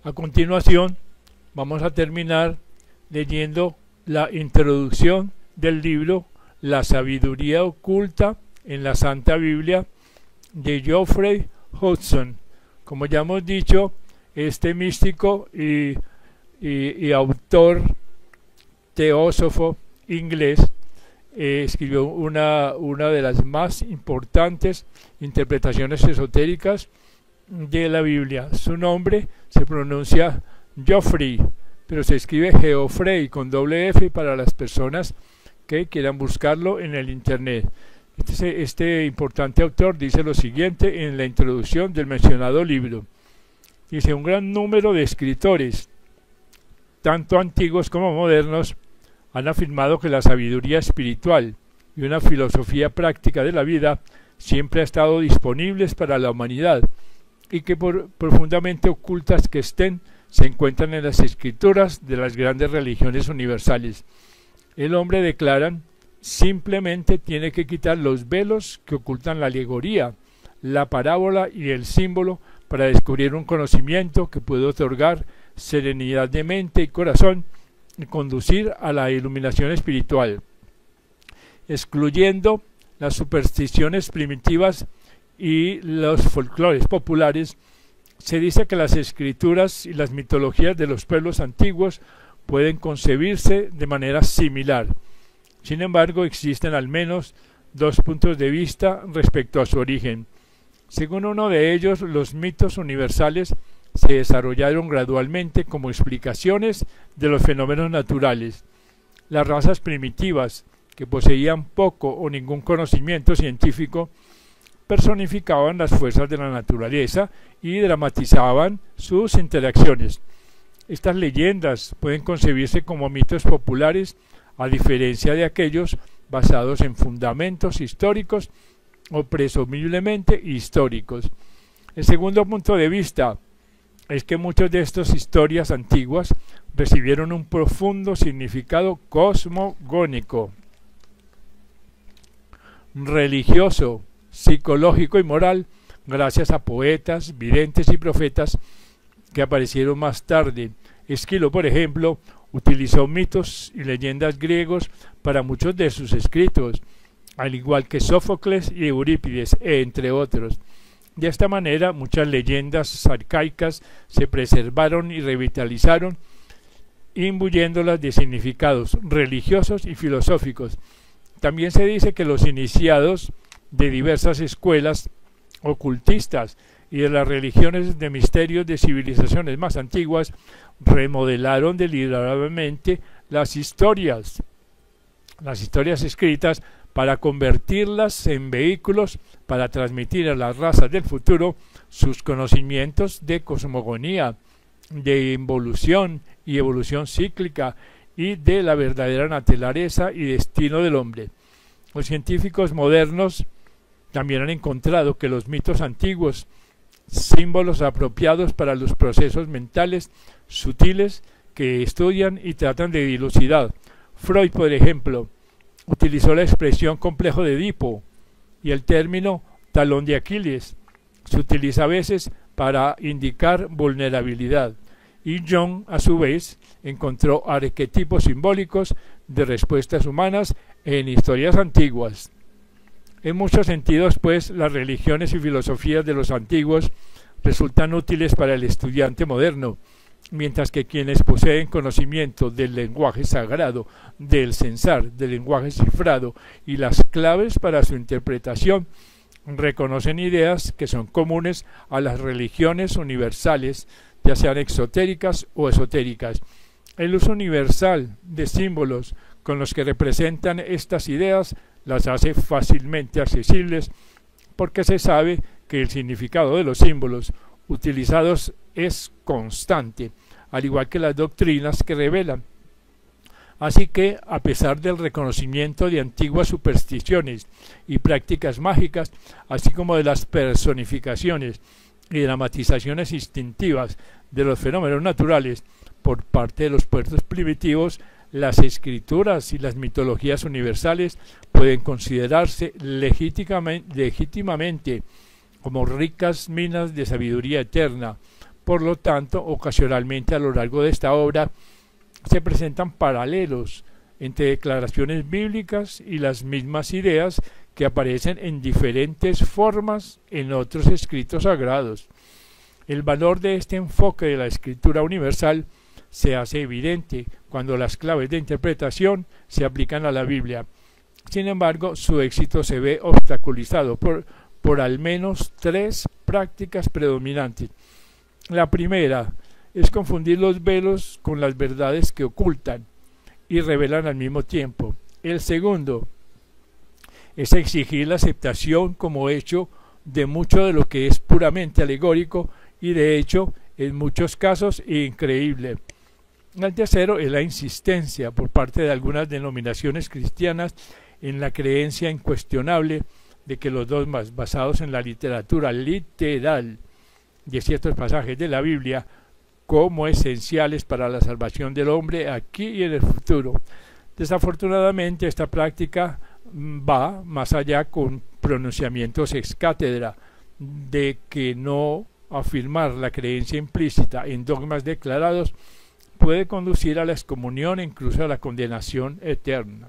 A continuación, vamos a terminar leyendo la introducción del libro La sabiduría oculta en la Santa Biblia de Geoffrey Hodgson. Como ya hemos dicho, este místico y autor teósofo inglés escribió una de las más importantes interpretaciones esotéricas de la Biblia. Su nombre se pronuncia Geoffrey, pero se escribe Geoffrey con doble F para las personas que quieran buscarlo en el internet. Este importante autor dice lo siguiente en la introducción del mencionado libro. Dice: un gran número de escritores, tanto antiguos como modernos, han afirmado que la sabiduría espiritual y una filosofía práctica de la vida siempre ha estado disponibles para la humanidad, y que por profundamente ocultas que estén, se encuentran en las escrituras de las grandes religiones universales. El hombre, declaran, simplemente tiene que quitar los velos que ocultan la alegoría, la parábola y el símbolo para descubrir un conocimiento que puede otorgar serenidad de mente y corazón y conducir a la iluminación espiritual. Excluyendo las supersticiones primitivas y los folclores populares, se dice que las escrituras y las mitologías de los pueblos antiguos pueden concebirse de manera similar. Sin embargo, existen al menos dos puntos de vista respecto a su origen. Según uno de ellos, los mitos universales se desarrollaron gradualmente como explicaciones de los fenómenos naturales. Las razas primitivas, que poseían poco o ningún conocimiento científico, personificaban las fuerzas de la naturaleza y dramatizaban sus interacciones. Estas leyendas pueden concebirse como mitos populares, a diferencia de aquellos basados en fundamentos históricos o presumiblemente históricos. El segundo punto de vista es que muchas de estas historias antiguas recibieron un profundo significado cosmogónico, religioso, psicológico y moral, gracias a poetas, videntes y profetas que aparecieron más tarde. Esquilo, por ejemplo, utilizó mitos y leyendas griegos para muchos de sus escritos, al igual que Sófocles y Eurípides, entre otros. De esta manera, muchas leyendas arcaicas se preservaron y revitalizaron, imbuyéndolas de significados religiosos y filosóficos. También se dice que los iniciados de diversas escuelas ocultistas y de las religiones de misterios de civilizaciones más antiguas remodelaron deliberadamente las historias escritas para convertirlas en vehículos para transmitir a las razas del futuro sus conocimientos de cosmogonía, de involución y evolución cíclica y de la verdadera naturaleza y destino del hombre. Los científicos modernos también han encontrado que los mitos antiguos, símbolos apropiados para los procesos mentales sutiles que estudian y tratan de dilucidar. Freud, por ejemplo, utilizó la expresión complejo de Edipo y el término talón de Aquiles. Se utiliza a veces para indicar vulnerabilidad. Y Jung, a su vez, encontró arquetipos simbólicos de respuestas humanas en historias antiguas. En muchos sentidos, pues, las religiones y filosofías de los antiguos resultan útiles para el estudiante moderno, mientras que quienes poseen conocimiento del lenguaje sagrado, del censar, del lenguaje cifrado y las claves para su interpretación, reconocen ideas que son comunes a las religiones universales, ya sean exotéricas o esotéricas. El uso universal de símbolos con los que representan estas ideas las hace fácilmente accesibles, porque se sabe que el significado de los símbolos utilizados es constante, al igual que las doctrinas que revelan. Así que, a pesar del reconocimiento de antiguas supersticiones y prácticas mágicas, así como de las personificaciones y dramatizaciones instintivas de los fenómenos naturales por parte de los pueblos primitivos, las escrituras y las mitologías universales pueden considerarse legítimamente como ricas minas de sabiduría eterna, Por lo tanto, ocasionalmente a lo largo de esta obra se presentan paralelos entre declaraciones bíblicas y las mismas ideas que aparecen en diferentes formas en otros escritos sagrados. El valor de este enfoque de la escritura universal se hace evidente cuando las claves de interpretación se aplican a la Biblia. Sin embargo, su éxito se ve obstaculizado por al menos tres prácticas predominantes. La primera es confundir los velos con las verdades que ocultan y revelan al mismo tiempo. El segundo es exigir la aceptación como hecho de mucho de lo que es puramente alegórico y de hecho en muchos casos increíble. El tercero es la insistencia por parte de algunas denominaciones cristianas en la creencia incuestionable de que los dogmas basados en la literatura literal de ciertos pasajes de la Biblia como esenciales para la salvación del hombre aquí y en el futuro. Desafortunadamente, esta práctica va más allá con pronunciamientos ex cátedra de que no afirmar la creencia implícita en dogmas declarados puede conducir a la excomunión e incluso a la condenación eterna.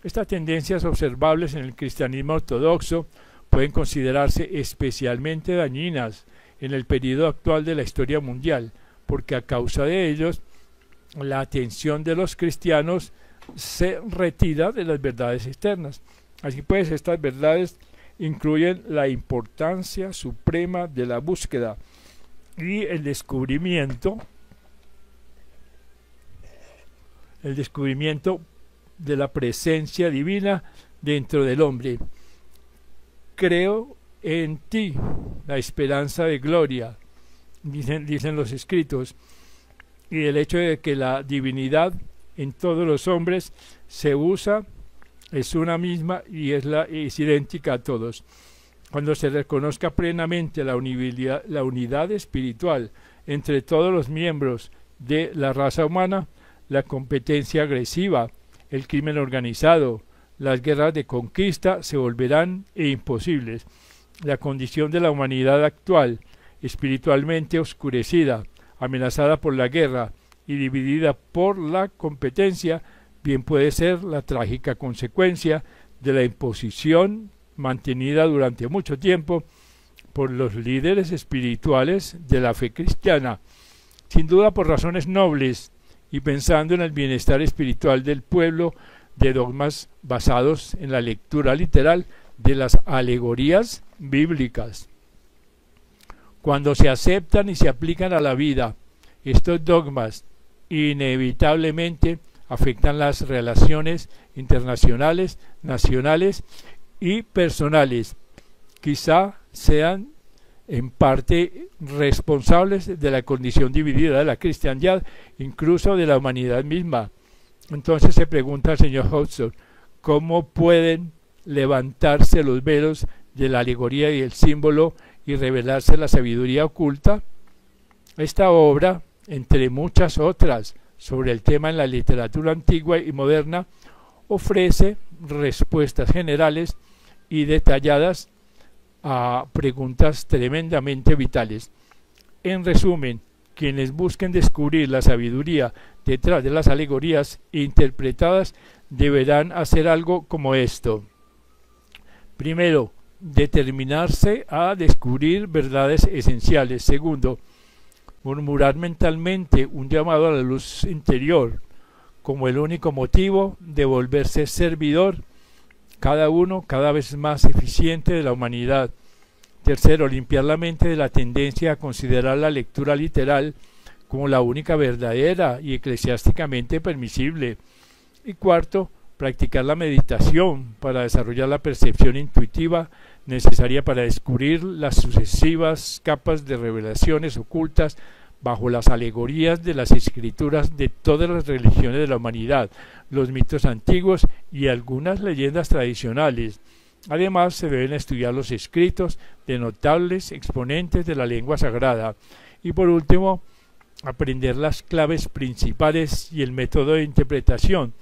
Estas tendencias observables en el cristianismo ortodoxo pueden considerarse especialmente dañinas en el periodo actual de la historia mundial, porque a causa de ellos la atención de los cristianos se retira de las verdades externas. Así pues, estas verdades incluyen la importancia suprema de la búsqueda y el descubrimiento de la presencia divina dentro del hombre. Creo en ti, la esperanza de gloria, dicen los escritos, y el hecho de que la divinidad en todos los hombres se usa, es una misma y es idéntica a todos. Cuando se reconozca plenamente la unidad espiritual entre todos los miembros de la raza humana, la competencia agresiva, el crimen organizado, las guerras de conquista se volverán imposibles. La condición de la humanidad actual, espiritualmente oscurecida, amenazada por la guerra y dividida por la competencia, bien puede ser la trágica consecuencia de la imposición mantenida durante mucho tiempo por los líderes espirituales de la fe cristiana, sin duda por razones nobles y pensando en el bienestar espiritual del pueblo, de dogmas basados en la lectura literal de las alegorías bíblicas. Cuando se aceptan y se aplican a la vida, estos dogmas inevitablemente afectan las relaciones internacionales, nacionales y personales. Quizá sean en parte responsables de la condición dividida de la cristiandad, incluso de la humanidad misma. Entonces se pregunta al señor Hodgson, ¿cómo pueden levantarse los velos de la alegoría y el símbolo y revelarse la sabiduría oculta? Esta obra, entre muchas otras sobre el tema en la literatura antigua y moderna, ofrece respuestas generales y detalladas a preguntas tremendamente vitales. En resumen, quienes busquen descubrir la sabiduría detrás de las alegorías interpretadas deberán hacer algo como esto. Primero, determinarse a descubrir verdades esenciales. Segundo, murmurar mentalmente un llamado a la luz interior como el único motivo de volverse servidor, cada uno cada vez más eficiente de la humanidad. Tercero, limpiar la mente de la tendencia a considerar la lectura literal como la única verdadera y eclesiásticamente permisible. Y cuarto, practicar la meditación para desarrollar la percepción intuitiva necesaria para descubrir las sucesivas capas de revelaciones ocultas bajo las alegorías de las escrituras de todas las religiones de la humanidad, los mitos antiguos y algunas leyendas tradicionales. Además, se deben estudiar los escritos de notables exponentes de la lengua sagrada. Y por último, aprender las claves principales y el método de interpretación,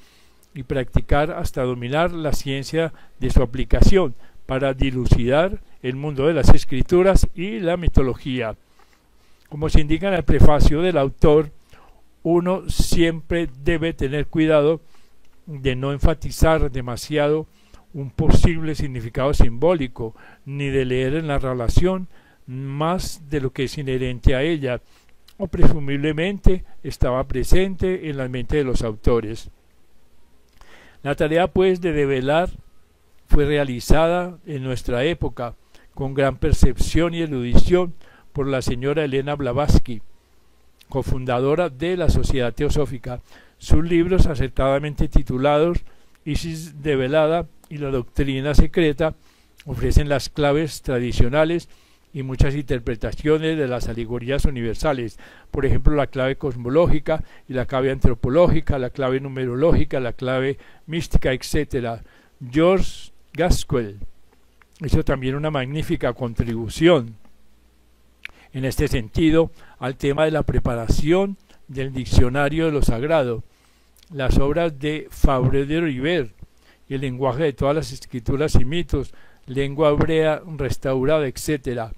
y practicar hasta dominar la ciencia de su aplicación para dilucidar el mundo de las escrituras y la mitología. Como se indica en el prefacio del autor, uno siempre debe tener cuidado de no enfatizar demasiado un posible significado simbólico, ni de leer en la relación más de lo que es inherente a ella, o presumiblemente estaba presente en la mente de los autores. La tarea, pues, de develar fue realizada en nuestra época con gran percepción y erudición por la señora Elena Blavatsky, cofundadora de la Sociedad Teosófica. Sus libros, acertadamente titulados Isis develada y la doctrina secreta, ofrecen las claves tradicionales y muchas interpretaciones de las alegorías universales, por ejemplo la clave cosmológica y la clave antropológica, la clave numerológica, la clave mística, etc. George Gaskell hizo también una magnífica contribución en este sentido al tema de la preparación del diccionario de lo sagrado. Las obras de Fabre de River y el lenguaje de todas las escrituras y mitos, lengua hebrea restaurada, etc.,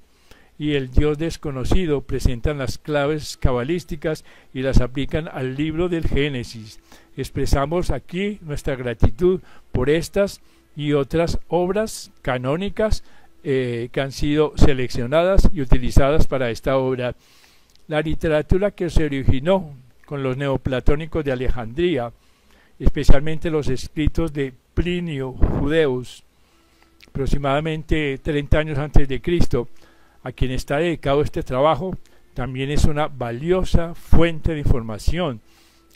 y el Dios desconocido presentan las claves cabalísticas y las aplican al libro del Génesis. Expresamos aquí nuestra gratitud por estas y otras obras canónicas que han sido seleccionadas y utilizadas para esta obra. La literatura que se originó con los neoplatónicos de Alejandría, especialmente los escritos de Plinio Judeus, aproximadamente 30 años antes de Cristo, a quien está dedicado este trabajo, también es una valiosa fuente de información.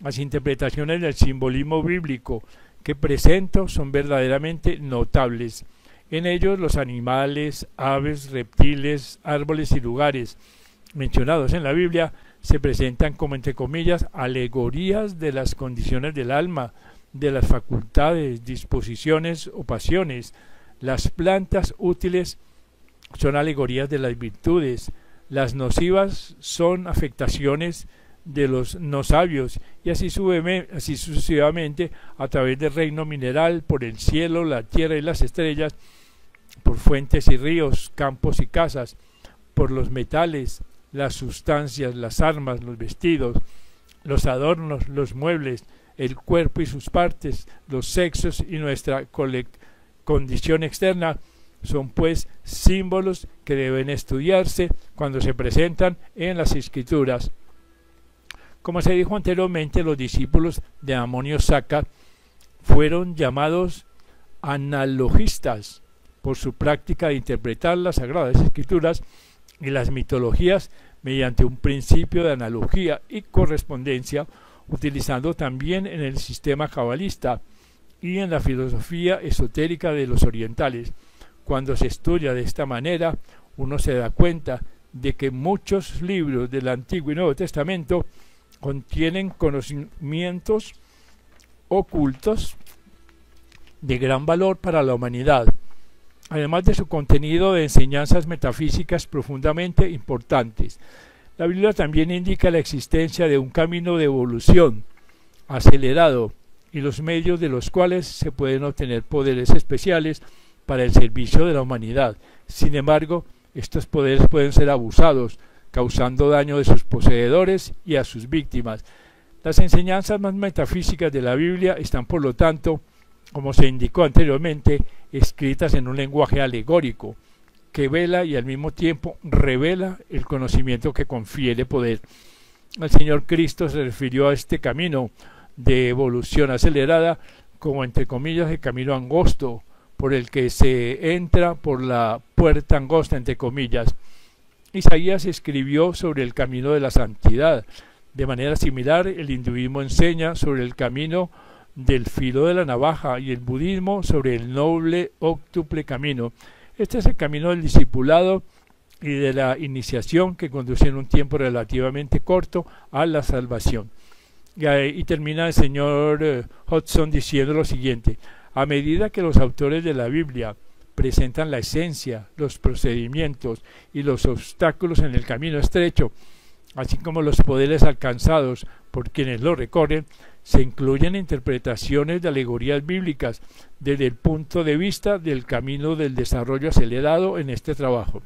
Las interpretaciones del simbolismo bíblico que presento son verdaderamente notables. En ellos los animales, aves, reptiles, árboles y lugares mencionados en la Biblia se presentan como, entre comillas, alegorías de las condiciones del alma, de las facultades, disposiciones o pasiones. Las plantas útiles son alegorías de las virtudes, las nocivas son afectaciones de los no sabios, y así sucesivamente a través del reino mineral, por el cielo, la tierra y las estrellas, por fuentes y ríos, campos y casas, por los metales, las sustancias, las armas, los vestidos, los adornos, los muebles, el cuerpo y sus partes, los sexos y nuestra condición externa. Son pues símbolos que deben estudiarse cuando se presentan en las escrituras. Como se dijo anteriormente, los discípulos de Amonio Saca fueron llamados analogistas por su práctica de interpretar las sagradas escrituras y las mitologías mediante un principio de analogía y correspondencia, utilizando también en el sistema cabalista y en la filosofía esotérica de los orientales. Cuando se estudia de esta manera, uno se da cuenta de que muchos libros del Antiguo y Nuevo Testamento contienen conocimientos ocultos de gran valor para la humanidad, además de su contenido de enseñanzas metafísicas profundamente importantes. La Biblia también indica la existencia de un camino de evolución acelerado y los medios de los cuales se pueden obtener poderes especiales para el servicio de la humanidad. Sin embargo, estos poderes pueden ser abusados, causando daño a sus poseedores y a sus víctimas. Las enseñanzas más metafísicas de la Biblia están, por lo tanto, como se indicó anteriormente, escritas en un lenguaje alegórico, que vela y al mismo tiempo revela el conocimiento que confiere poder. El Señor Cristo se refirió a este camino de evolución acelerada como, entre comillas, el camino angosto, por el que se entra por la puerta angosta, entre comillas. Isaías escribió sobre el camino de la santidad. De manera similar, el hinduismo enseña sobre el camino del filo de la navaja y el budismo sobre el noble óctuple camino. Este es el camino del discipulado y de la iniciación que conduce en un tiempo relativamente corto a la salvación. Y termina el señor Hodgson diciendo lo siguiente: a medida que los autores de la Biblia presentan la esencia, los procedimientos y los obstáculos en el camino estrecho, así como los poderes alcanzados por quienes lo recorren, se incluyen interpretaciones de alegorías bíblicas desde el punto de vista del camino del desarrollo acelerado en este trabajo.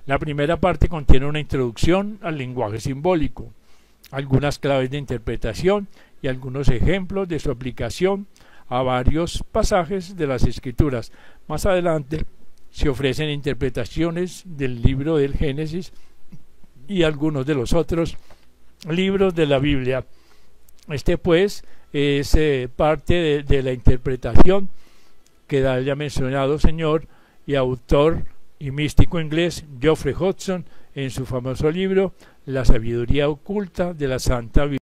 La primera parte contiene una introducción al lenguaje simbólico, algunas claves de interpretación y algunos ejemplos de su aplicación a varios pasajes de las Escrituras. Más adelante se ofrecen interpretaciones del libro del Génesis y algunos de los otros libros de la Biblia. Este pues es parte de la interpretación que da el ya mencionado señor y autor y místico inglés Geoffrey Hodgson en su famoso libro La sabiduría oculta de la Santa Biblia.